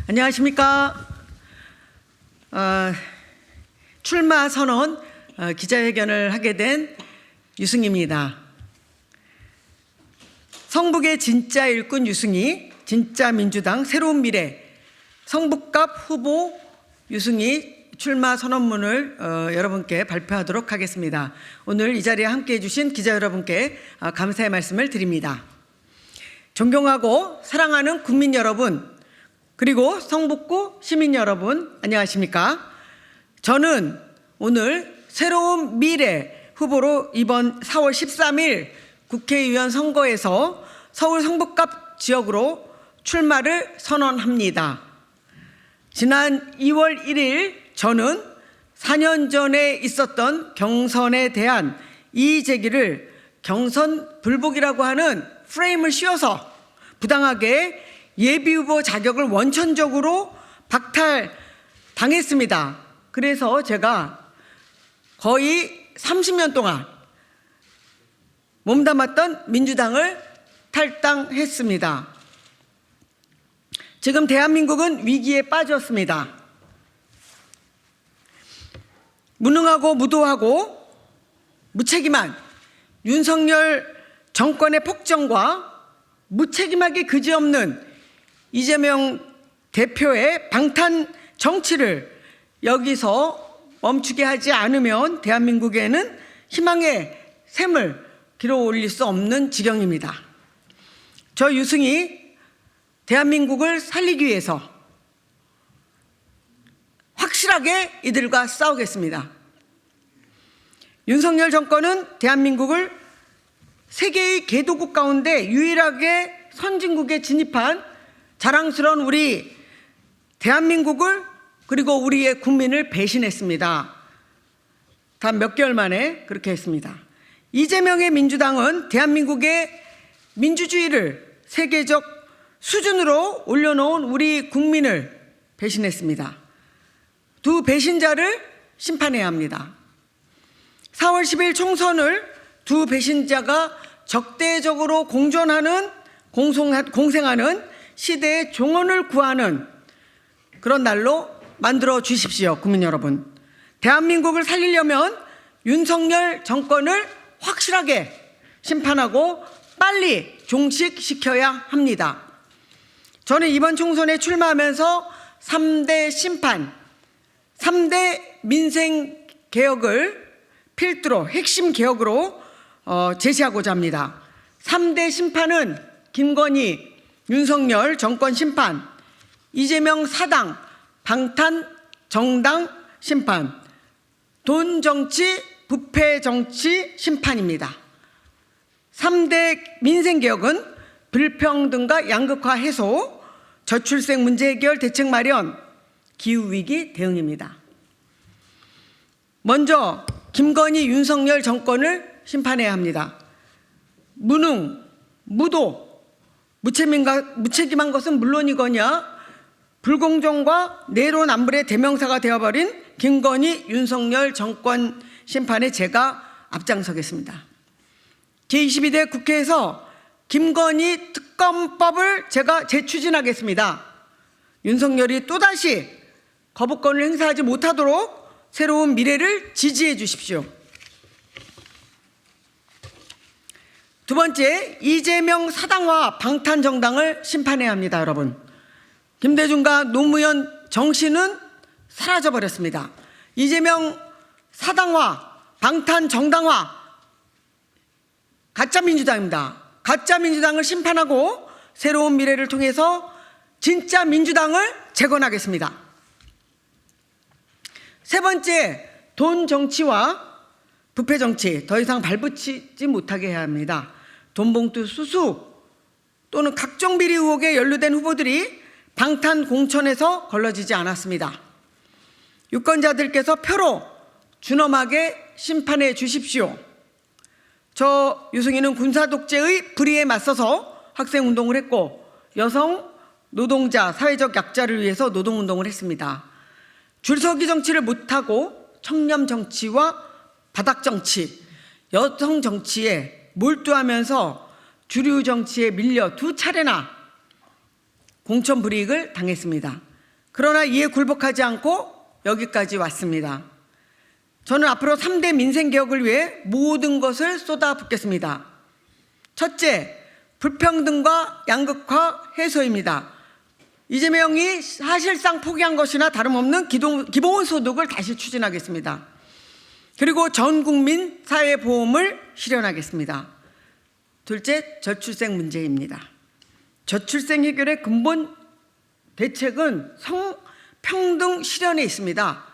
안녕하십니까. 출마 선언 기자회견을 하게 된 유승희입니다. 성북의 진짜 일꾼 유승희, 진짜 민주당 새로운 미래 성북갑 후보 유승희 출마 선언문을 여러분께 발표하도록 하겠습니다. 오늘 이 자리에 함께해 주신 기자 여러분께 감사의 말씀을 드립니다. 존경하고 사랑하는 국민 여러분, 그리고 성북구 시민 여러분, 안녕하십니까? 저는 오늘 새로운 미래 후보로 이번 4월 13일 국회의원 선거에서 서울 성북갑 지역으로 출마를 선언합니다. 지난 2월 1일 저는 4년 전에 있었던 경선에 대한 이의 제기를 경선 불복이라고 하는 프레임을 씌워서 부당하게 예비후보 자격을 원천적으로 박탈당했습니다. 그래서 제가 거의 30년 동안 몸담았던 민주당을 탈당했습니다. 지금 대한민국은 위기에 빠졌습니다. 무능하고 무도하고 무책임한 윤석열 정권의 폭정과 무책임하게 그지없는 이재명 대표의 방탄 정치를 여기서 멈추게 하지 않으면 대한민국에는 희망의 샘을 길어 올릴 수 없는 지경입니다. 저 유승희 대한민국을 살리기 위해서 확실하게 이들과 싸우겠습니다. 윤석열 정권은 대한민국을 세계의 개도국 가운데 유일하게 선진국에 진입한 자랑스러운 우리 대한민국을 그리고 우리의 국민을 배신했습니다. 단 몇 개월 만에 그렇게 했습니다. 이재명의 민주당은 대한민국의 민주주의를 세계적 수준으로 올려놓은 우리 국민을 배신했습니다. 두 배신자를 심판해야 합니다. 4월 10일 총선을 두 배신자가 적대적으로 공생하는 시대의 종언을 구하는 그런 날로 만들어 주십시오. 국민 여러분, 대한민국을 살리려면 윤석열 정권을 확실하게 심판하고 빨리 종식시켜야 합니다. 저는 이번 총선에 출마하면서 3대 심판, 3대 민생개혁을 필두로 핵심 개혁으로 제시하고자 합니다. 3대 심판은 김건희, 윤석열 정권 심판, 이재명 사당, 방탄 정당 심판, 돈 정치, 부패 정치 심판입니다. 3대 민생개혁은 불평등과 양극화 해소, 저출생 문제 해결, 대책 마련, 기후위기 대응입니다. 먼저 김건희, 윤석열 정권을 심판해야 합니다. 무능, 무도, 무책임한 것은 물론이거냐 불공정과 내로남불의 대명사가 되어버린 김건희, 윤석열 정권 심판에 제가 앞장서겠습니다. 제22대 국회에서 김건희 특검법을 제가 재추진하겠습니다. 윤석열이 또다시 거부권을 행사하지 못하도록 새로운 미래를 지지해 주십시오. 두 번째, 이재명 사당과 방탄정당을 심판해야 합니다. 여러분, 김대중과 노무현 정신은 사라져버렸습니다. 이재명 사당화, 방탄정당화, 가짜민주당입니다. 가짜민주당을 심판하고 새로운 미래를 통해서 진짜 민주당을 재건하겠습니다. 세 번째, 돈 정치와 부패 정치 더 이상 발붙이지 못하게 해야 합니다. 돈봉투 수수 또는 각종 비리 의혹에 연루된 후보들이 방탄 공천에서 걸러지지 않았습니다. 유권자들께서 표로 준엄하게 심판해 주십시오. 저 유승희는 군사 독재의 불의에 맞서서 학생운동을 했고 여성, 노동자, 사회적 약자를 위해서 노동운동을 했습니다. 줄서기 정치를 못하고 청렴 정치와 바닥 정치, 여성 정치에 몰두하면서 주류 정치에 밀려 두 차례나 공천 불이익을 당했습니다. 그러나 이에 굴복하지 않고 여기까지 왔습니다. 저는 앞으로 3대 민생개혁을 위해 모든 것을 쏟아붓겠습니다. 첫째, 불평등과 양극화 해소입니다. 이재명이 사실상 포기한 것이나 다름없는 기본소득을 다시 추진하겠습니다. 그리고 전 국민 사회보험을 실현하겠습니다. 둘째, 저출생 문제입니다. 저출생 해결의 근본 대책은 성평등 실현에 있습니다.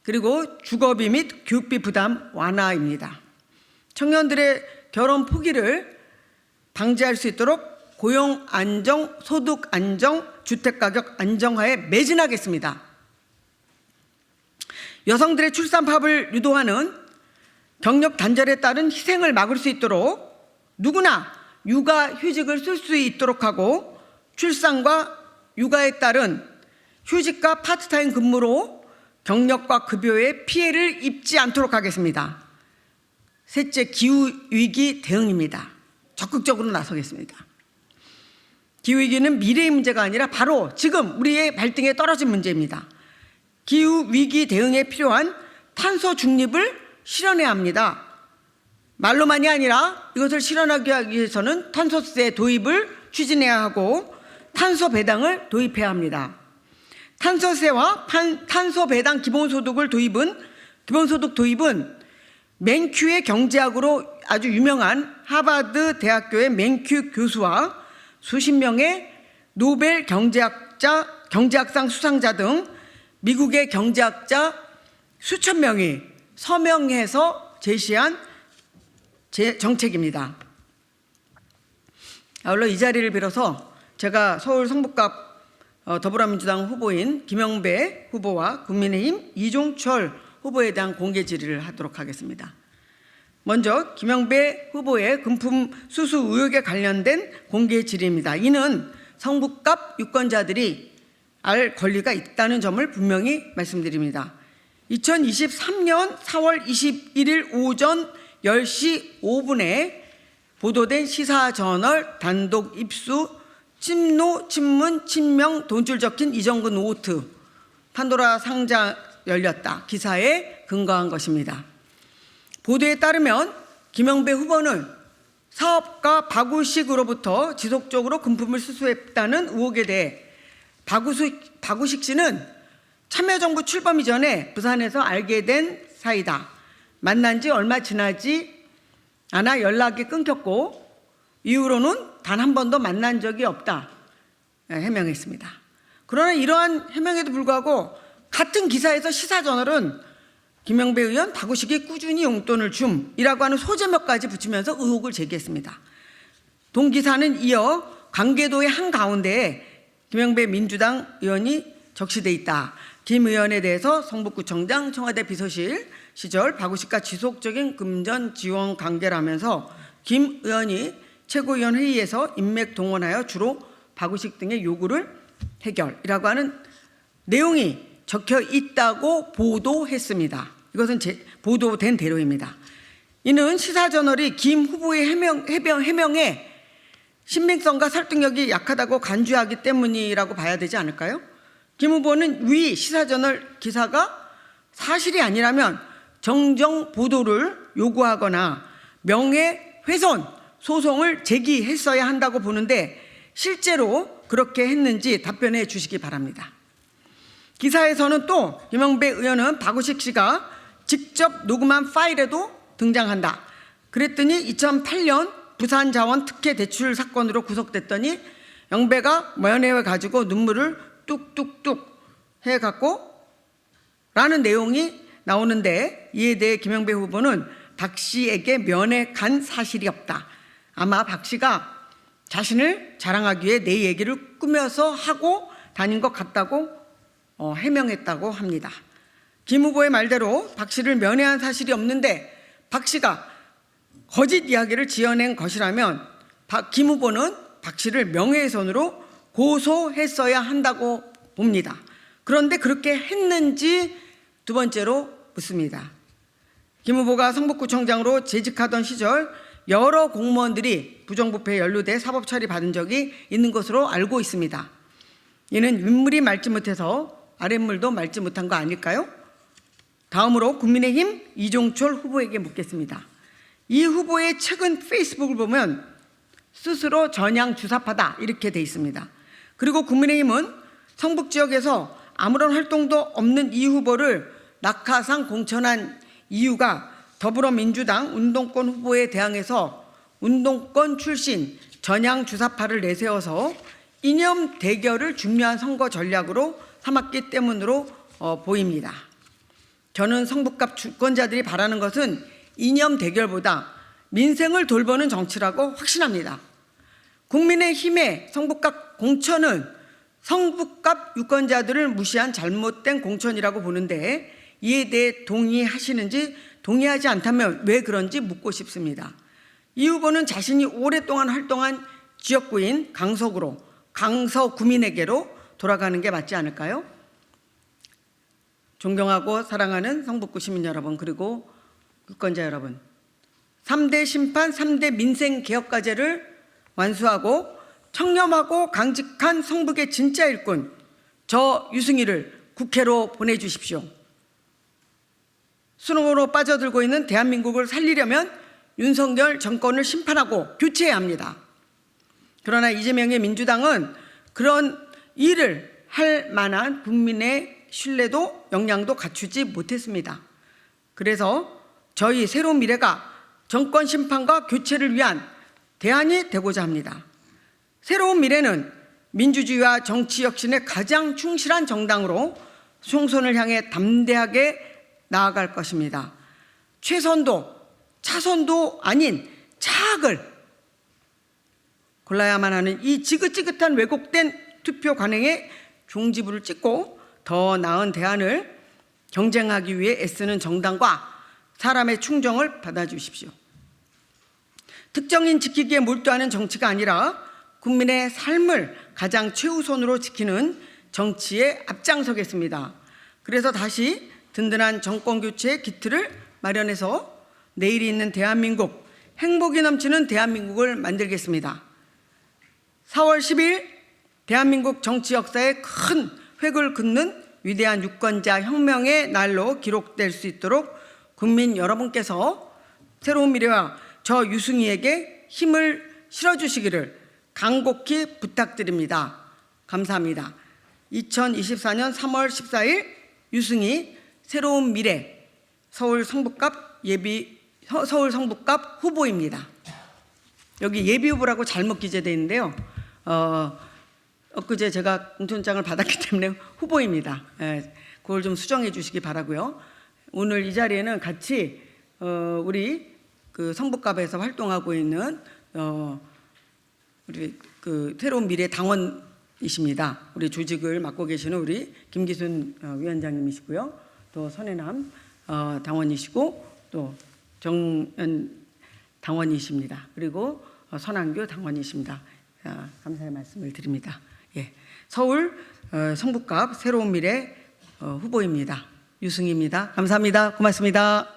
그리고 주거비 및 교육비 부담 완화입니다. 청년들의 결혼 포기를 방지할 수 있도록 고용 안정, 소득 안정, 주택 가격 안정화에 매진하겠습니다. 여성들의 출산 파업을 유도하는 경력 단절에 따른 희생을 막을 수 있도록 누구나 육아휴직을 쓸 수 있도록 하고, 출산과 육아에 따른 휴직과 파트타임 근무로 경력과 급여에 피해를 입지 않도록 하겠습니다. 셋째, 기후위기 대응입니다. 적극적으로 나서겠습니다. 기후위기는 미래의 문제가 아니라 바로 지금 우리의 발등에 떨어진 문제입니다. 기후위기 대응에 필요한 탄소 중립을 실현해야 합니다. 말로만이 아니라 이것을 실현하기 위해서는 탄소세 도입을 추진해야 하고 탄소 배당을 도입해야 합니다. 탄소세와 탄소 배당 기본소득 도입은 맨큐의 경제학으로 아주 유명한 하버드 대학교의 맨큐 교수와 수십 명의 노벨 경제학상 수상자 등 미국의 경제학자 수천 명이 서명해서 제시한 정책입니다. 아울러 이 자리를 빌어서 제가 서울 성북갑 더불어민주당 후보인 김영배 후보와 국민의힘 이종철 후보에 대한 공개 질의를 하도록 하겠습니다. 먼저 김영배 후보의 금품 수수 의혹에 관련된 공개 질의입니다. 이는 성북갑 유권자들이 알 권리가 있다는 점을 분명히 말씀드립니다. 2023년 4월 21일 오전 10시 5분에 보도된 시사저널 단독 입수 친노, 친문, 친명 돈줄 적힌 이정근 노트 판도라 상자 열렸다 기사에 근거한 것입니다. 보도에 따르면 김영배 후보는 사업가 박우식으로부터 지속적으로 금품을 수수했다는 의혹에 대해 박우식 씨는 참여정부 출범 이전에 부산에서 알게 된 사이다. 만난 지 얼마 지나지 않아 연락이 끊겼고 이후로는 단 한 번도 만난 적이 없다 해명했습니다. 그러나 이러한 해명에도 불구하고 같은 기사에서 시사저널은 김영배 의원 박우식이 꾸준히 용돈을 줌이라고 하는 소제목까지 붙이면서 의혹을 제기했습니다. 동기사는 이어 관계도의 한가운데에 김영배 민주당 의원이 적시돼 있다. 김 의원에 대해서 성북구청장, 청와대 비서실 시절 박우식과 지속적인 금전 지원 관계라면서 김 의원이 최고위원 회의에서 인맥 동원하여 주로 박우식 등의 요구를 해결이라고 하는 내용이 적혀 있다고 보도했습니다. 이것은 보도된 대로입니다. 이는 시사저널이 김 후보의 해명에 신빙성과 설득력이 약하다고 간주하기 때문이라고 봐야 되지 않을까요? 김 후보는 위 시사저널 기사가 사실이 아니라면 정정 보도를 요구하거나 명예훼손 소송을 제기했어야 한다고 보는데 실제로 그렇게 했는지 답변해 주시기 바랍니다. 기사에서는 또 김영배 의원은 박우식 씨가 직접 녹음한 파일에도 등장한다. 그랬더니 2008년 부산자원 특혜 대출 사건으로 구속됐더니 영배가 면회해 가지고 눈물을 뚝뚝뚝 해갖고 라는 내용이 나오는데, 이에 대해 김영배 후보는 박 씨에게 면회 간 사실이 없다. 아마 박 씨가 자신을 자랑하기 위해 내 얘기를 꾸며서 하고 다닌 것 같다고 해명했다고 합니다. 김 후보의 말대로 박 씨를 면회한 사실이 없는데 박 씨가 거짓 이야기를 지어낸 것이라면 김 후보는 박 씨를 명예훼손으로 고소했어야 한다고 봅니다. 그런데 그렇게 했는지 두 번째로 묻습니다. 김 후보가 성북구청장으로 재직하던 시절 여러 공무원들이 부정부패에 연루돼 사법처리 받은 적이 있는 것으로 알고 있습니다. 이는 윗물이 맑지 못해서 아랫물도 맑지 못한 거 아닐까요? 다음으로 국민의힘 이종철 후보에게 묻겠습니다. 이 후보의 최근 페이스북을 보면 스스로 전향 주사파다 이렇게 돼 있습니다. 그리고 국민의힘은 성북 지역에서 아무런 활동도 없는 이 후보를 낙하산 공천한 이유가 더불어민주당 운동권 후보에 대항해서 운동권 출신 전향 주사파를 내세워서 이념 대결을 중요한 선거 전략으로 삼았기 때문으로 보입니다. 저는 성북갑 주권자들이 바라는 것은 이념 대결보다 민생을 돌보는 정치라고 확신합니다. 국민의힘의 성북갑 공천은 성북갑 유권자들을 무시한 잘못된 공천이라고 보는데 이에 대해 동의하시는지, 동의하지 않다면 왜 그런지 묻고 싶습니다. 이 후보는 자신이 오랫동안 활동한 지역구인 강서구민에게로 돌아가는 게 맞지 않을까요? 존경하고 사랑하는 성북구 시민 여러분, 그리고 유권자 여러분, 3대 심판, 3대 민생개혁과제를 완수하고 청렴하고 강직한 성북의 진짜 일꾼 저 유승희를 국회로 보내주십시오. 수능으로 빠져들고 있는 대한민국을 살리려면 윤석열 정권을 심판하고 교체해야 합니다. 그러나 이재명의 민주당은 그런 일을 할 만한 국민의 신뢰도 역량도 갖추지 못했습니다. 그래서 저희 새로운 미래가 정권 심판과 교체를 위한 대안이 되고자 합니다. 새로운 미래는 민주주의와 정치 혁신에 가장 충실한 정당으로 총선을 향해 담대하게 나아갈 것입니다. 최선도 차선도 아닌 차악을 골라야만 하는 이 지긋지긋한 왜곡된 투표 관행에 종지부를 찍고 더 나은 대안을 경쟁하기 위해 애쓰는 정당과 사람의 충정을 받아주십시오. 특정인 지키기에 몰두하는 정치가 아니라 국민의 삶을 가장 최우선으로 지키는 정치에 앞장서겠습니다. 그래서 다시 든든한 정권교체의 기틀을 마련해서 내일이 있는 대한민국, 행복이 넘치는 대한민국을 만들겠습니다. 4월 10일 대한민국 정치 역사에 큰 획을 긋는 위대한 유권자 혁명의 날로 기록될 수 있도록 국민 여러분께서 새로운 미래와 저 유승희에게 힘을 실어주시기를 간곡히 부탁드립니다. 감사합니다. 2024년 3월 14일 유승희 새로운 미래 서울 성북갑 후보입니다. 여기 예비 후보라고 잘못 기재되어 있는데요. 엊그제 제가 공천장을 받았기 때문에 후보입니다. 그걸 좀 수정해 주시기 바라고요. 오늘 이 자리에는 같이 우리 그 성북갑에서 활동하고 있는 우리 그 새로운 미래 당원이십니다. 우리 조직을 맡고 계시는 우리 김기순 위원장님이시고요. 또 선혜남 당원이시고 또 정연 당원이십니다. 그리고 선한교 당원이십니다. 감사의 말씀을 드립니다. 예, 서울 성북갑 새로운 미래 후보입니다. 유승희입니다. 감사합니다. 고맙습니다.